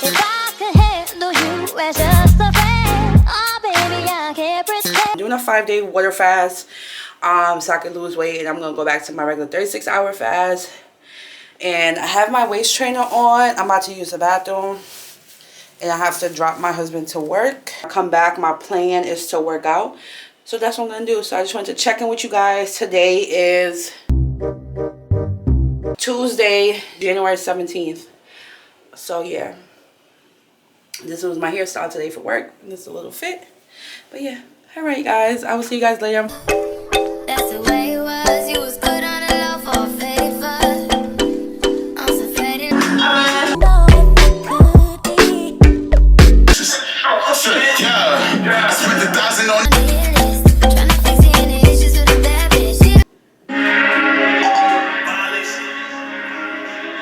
If I could handle you as just a friend, oh baby, I can't pretend. I'm doing a 5-day water fast so I can lose weight, and I'm gonna go back to my regular 36-hour fast. And I have my waist trainer on. I'm about to use the bathroom, and I have to drop my husband to work. I come back, my plan is to work out, so that's what I'm gonna do. So I just wanted to check in with you guys. Today is Tuesday, January 17th. So yeah, this was my hairstyle today for work. This a little fit, but yeah. All right, guys, I will see you guys later. That's the way it was. You was good on the low for a favor. I'm so faded. I spent 1,000 on Trying to fix any issues with a bad bitch.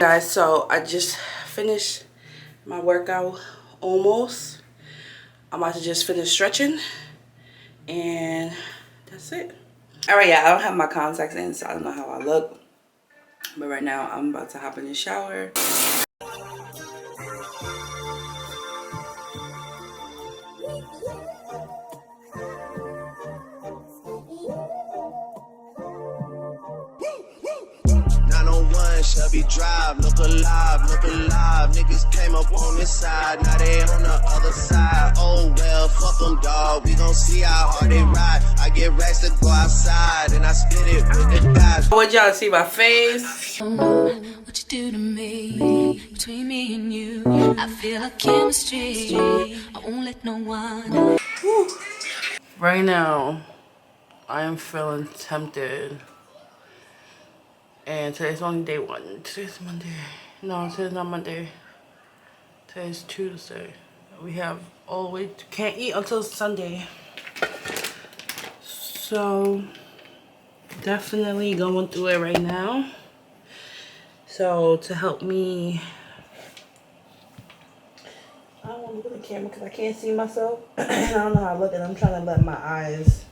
Guys, so I just finished my workout almost. I'm about to just finish stretching, and that's it. All right, yeah, I don't have my contacts in, so I don't know how I look, but right now I'm about to hop in the shower. Shelby Drive, look alive, niggas came up on this side, now they on the other side. Oh well, fuck them, dawg, we gon' see how hard they ride. I get racks to go outside, and I spit it with the guys. I want y'all to see my face. What you do to me, between me and you, I feel like chemistry. I won't let no one. Right now, I am feeling tempted. And today's only day 1. Today's Monday. No, today's not Monday. Today's Tuesday. We have all the way to, can't eat until Sunday. So definitely going through it right now. So to help me, I don't want to look at the camera because I can't see myself. I don't know how I look, and I'm trying to let my eyes.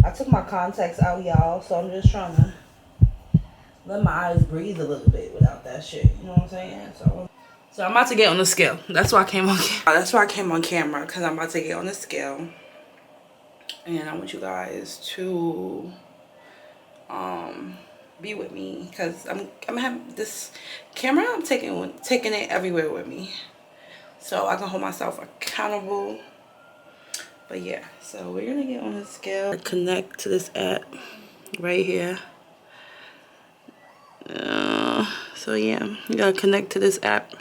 I took my contacts out, y'all, so I'm just trying to let my eyes breathe a little bit without that shit. You know what I'm saying? So I'm about to get on the scale. That's why I came on camera. That's why I came on camera, because I'm about to get on the scale. And I want you guys to be with me, because I'm having this camera. I'm taking it everywhere with me, so I can hold myself accountable. But yeah, so we're gonna get on the scale. Connect to this app right here. So yeah, you gotta connect to this app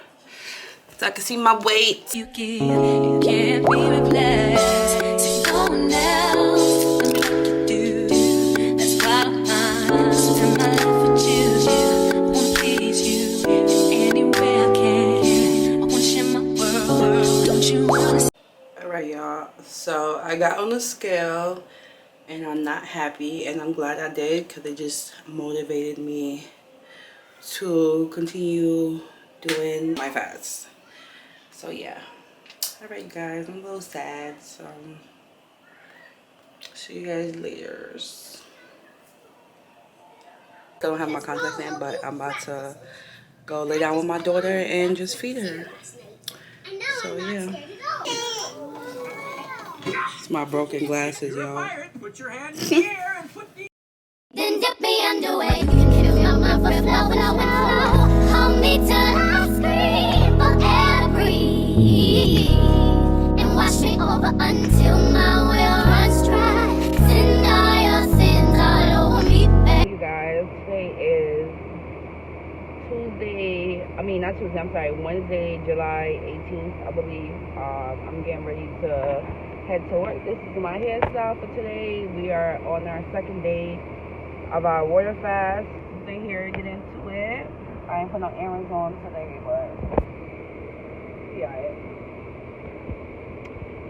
so I can see my weight. You give, you can't be replaced. So no one else can do. That's why I'm spend my life with you. I wanna please you in any way I can. I wanna share my world. Don't you wanna see? Alright, y'all. So I got on the scale, and I'm not happy, and I'm glad I did, because it just motivated me to continue doing my fast. So yeah. Alright, you guys, I'm a little sad, so see you guys later. Don't have my contacts in, but I'm about to go lay down with my daughter and just feed her. So yeah, it's my broken glasses, y'all. Put your hand in the air and put the Then dip me underway. Fill my flow, flow, flow, flow. Hold me till I scream forever. And wash me over until my will runs dry. Send all your sins all over me, baby. You guys, today is Tuesday. I mean, not Tuesday. I'm sorry, Wednesday, July 18th, I believe. I'm getting ready to head to work. This is my hairstyle for today. We are on our second day of our water fast. Stay here, get into it. I ain't put no earrings on today, but yeah.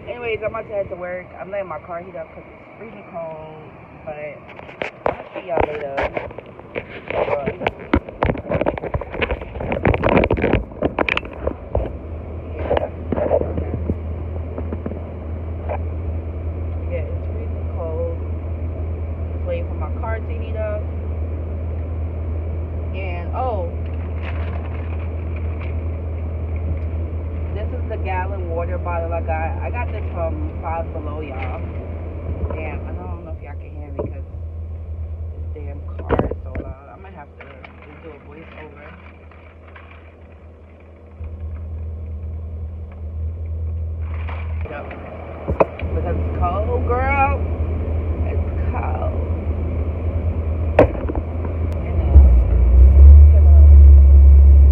Anyways, I'm about to head to work. I'm letting my car heat up because it's freezing cold, but I'll see y'all later. Yeah, it's freezing cold. Just waiting for my car to heat up. And oh, gallon water bottle I got. I got this from Five Below, y'all. Damn, I don't know if y'all can hear me because this damn car is so loud. I might have to just do a voiceover. Yep. Because it's cold, girl. It's cold. And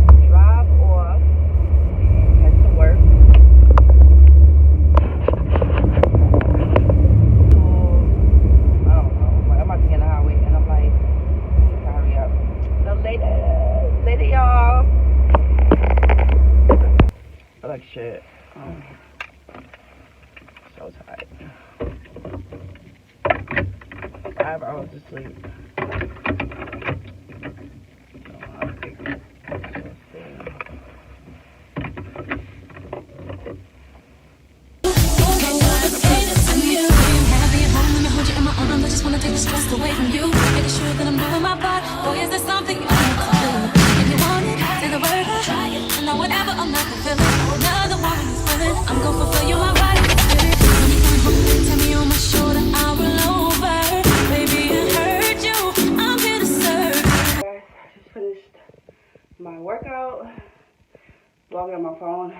gonna drive off and head to work. So, I don't know. I'm about to get on the highway and I'm like, I need to hurry up. So later, y'all. I like shit. So tired. 5 hours of sleep. Away from you, making sure that I'm doing my part. Boy, is there something you want to do? If you want it, say the word, try it. And now whatever I'm not fulfilling, another woman is willing. I'm gonna fulfill you my body. When you come home, tell me on my shoulder, I'll roll over. Baby, I heard you, I'm here to serve. Guys, I just finished my workout. Vlogging on my phone.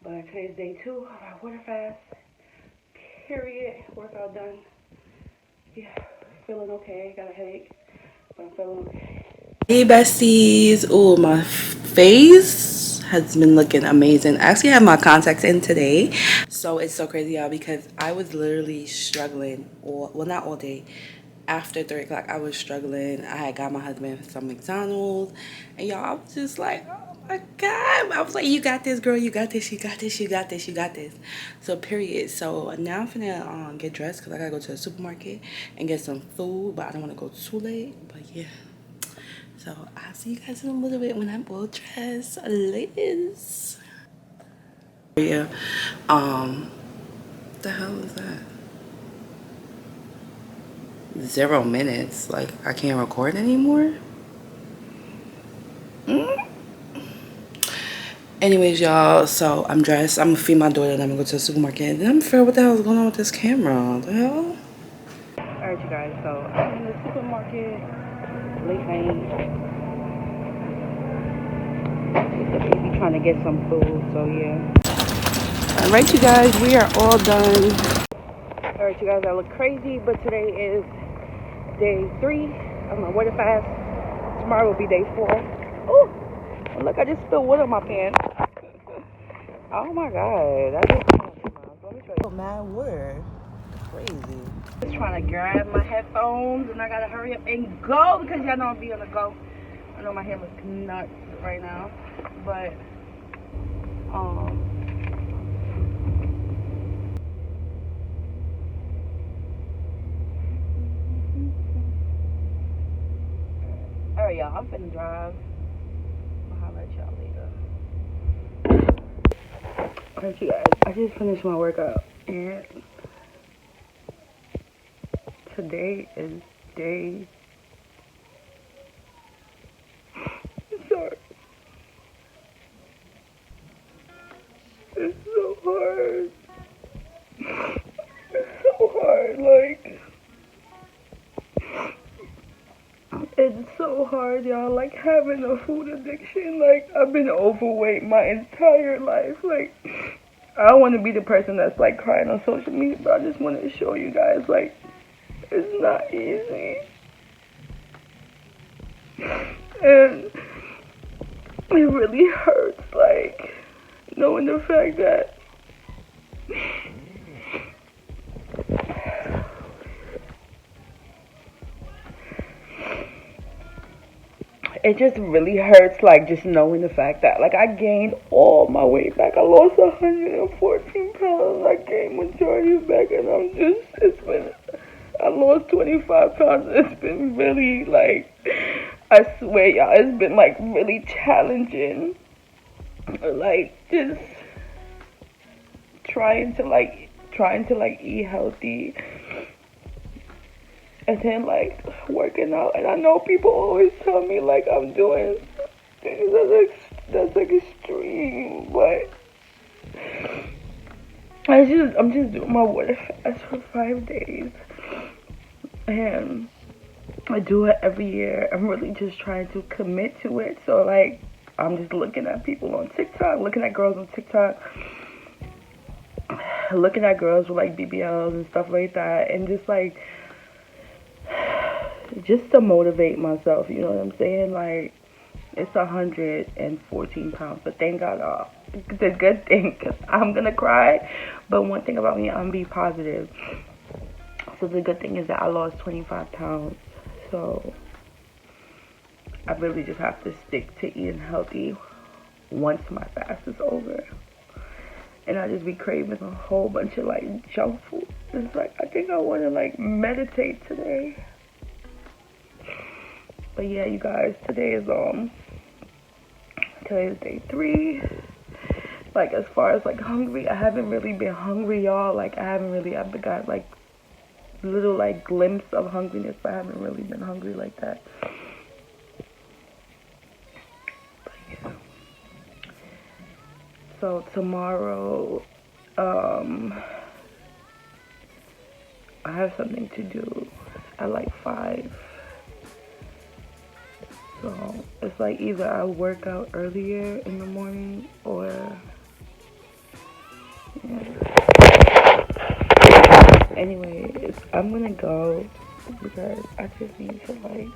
But today's day 2 of our water fast. Period. Workout done. Yeah, feeling okay. Got a headache, but I'm feeling okay. Hey besties. Oh, my face has been looking amazing. I actually have my contacts in today, so it's so crazy, y'all, because I was literally struggling well, not all day. After 3 o'clock, I was struggling. I had got my husband some McDonald's, and y'all, I was just like, oh my God. I was like, you got this, girl. You got this. You got this. You got this. You got this. So, period. So, now I'm finna get dressed because I gotta go to the supermarket and get some food, but I don't want to go too late. But, yeah. So, I'll see you guys in a little bit when I'm all dressed. Ladies. Yeah. What the hell is that? 0 minutes. Like, I can't record anymore? Anyways, y'all, so I'm dressed. I'm gonna feed my daughter and I'm gonna go to the supermarket. And then I'm afraid what the hell is going on with this camera. What the hell? Alright, you guys, so I'm in the supermarket. Late night. The baby trying to get some food, so yeah. Alright, you guys, we are all done. Alright, you guys, I look crazy, but today is day 3 of my water fast. Tomorrow will be day 4. Oh, look, I just spilled water on my pants. Oh my God, that is let me show you. Mad water, crazy. Just trying to grab my headphones, and I gotta hurry up and go because y'all know I'll be on the go. I know my hair looks nuts right now, but alright, y'all, I'm finna drive. I'll holler at y'all later. Alright, you guys, I just finished my workout, and today is day. Sorry. It's so hard. It's so hard, like. It's so hard, y'all, like, having a food addiction. Like, I've been overweight my entire life. Like, I don't want to be the person that's, like, crying on social media, but I just want to show you guys, like, it's not easy. And it really hurts, like, knowing the fact that it just really hurts, like, just knowing the fact that, like, I gained all my weight back. I lost 114 pounds. I gained majority back, and I lost 25 pounds. It's been really, like, I swear, y'all, it's been, like, really challenging. Like, just trying to eat healthy. And then, like, working out. And I know people always tell me, like, I'm doing things that's, like, extreme. But I'm just doing my water fast for 5 days, and I do it every year. I'm really just trying to commit to it. So like, I'm just looking at people on TikTok, looking at girls on TikTok, looking at girls with like BBLs and stuff like that, and just like, just to motivate myself. You know what I'm saying? Like, it's 114 pounds, but thank God, the good thing, cause I'm gonna cry. But one thing about me, I'm be positive. So the good thing is that I lost 25 pounds. So I really just have to stick to eating healthy once my fast is over. And I just be craving a whole bunch of like junk food. It's like I think I want to like meditate today. But yeah, you guys, today is day 3. Like as far as like hungry, I haven't really been hungry, y'all. Like I've got like little like glimpse of hungriness, but I haven't really been hungry like that. But yeah. So tomorrow, I have something to do at like 5. So it's like either I work out earlier in the morning or yeah. Anyways, I'm gonna go because I just need to like,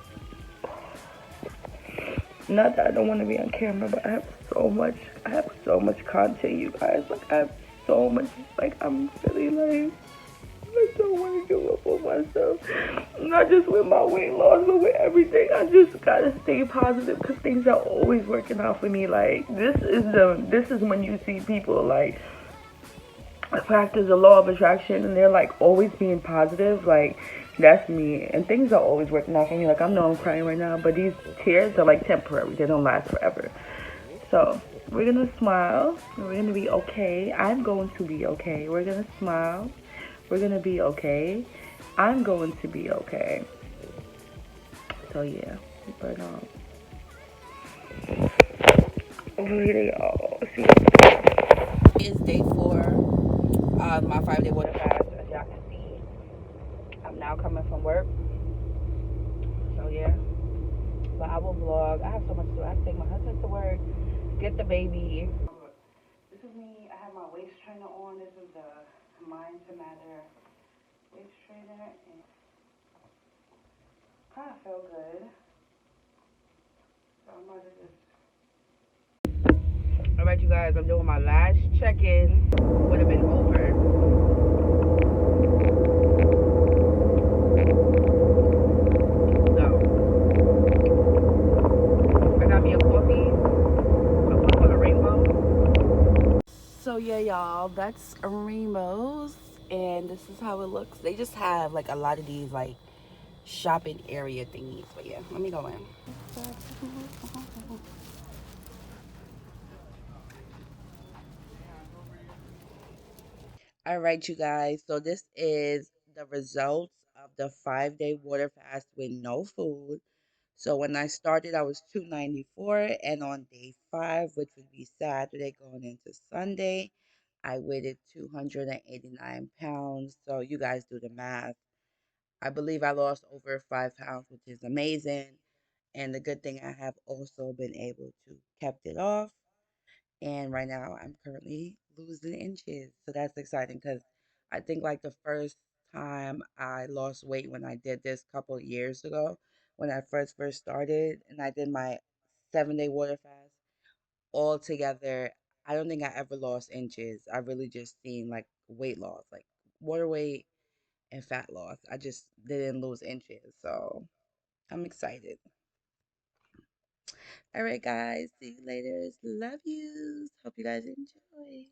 not that I don't want to be on camera, but I have so much content, you guys. Like I have so much, like I'm really like, I don't want to give up on myself. Not just with my weight loss, but with everything. I just gotta stay positive because things are always working out for me. Like this is when you see people like practice the law of attraction and they're like always being positive. Like that's me, and things are always working out for me. Like I know I'm crying right now, but these tears are like temporary. They don't last forever. So we're gonna smile. We're gonna be okay. I'm going to be okay. We're gonna smile. We're gonna be okay. I'm going to be okay. So yeah, but later, y'all. See you. It's day 4 of my 5-day water fast. As y'all can see, I'm now coming from work. So yeah, but I will vlog. I have so much to do. I have to take my husband to work, get the baby. This is me. I have my waist trainer on. This is the Mind to Matter waist trainer, and kind of feel good. So I'm about to just. All right, you guys. I'm doing my last check-in. Would have been over. So yeah, y'all, that's Rainbows, and this is how it looks. They just have like a lot of these like shopping area thingies. But yeah, let me go in. All right, you guys. So this is the results of the 5-day water fast with no food. So when I started, I was 294, and on day 5, which would be Saturday going into Sunday, I weighed 289 pounds. So you guys do the math. I believe I lost over 5 pounds, which is amazing. And the good thing, I have also been able to kept it off. And right now I'm currently losing inches. So that's exciting because I think like the first time I lost weight when I did this couple of years ago, when I first started and I did my 7-day water fast altogether, I don't think I ever lost inches. I really just seen like weight loss, like water weight and fat loss. I just didn't lose inches. So I'm excited. All right, guys. See you later. Love yous. Hope you guys enjoy.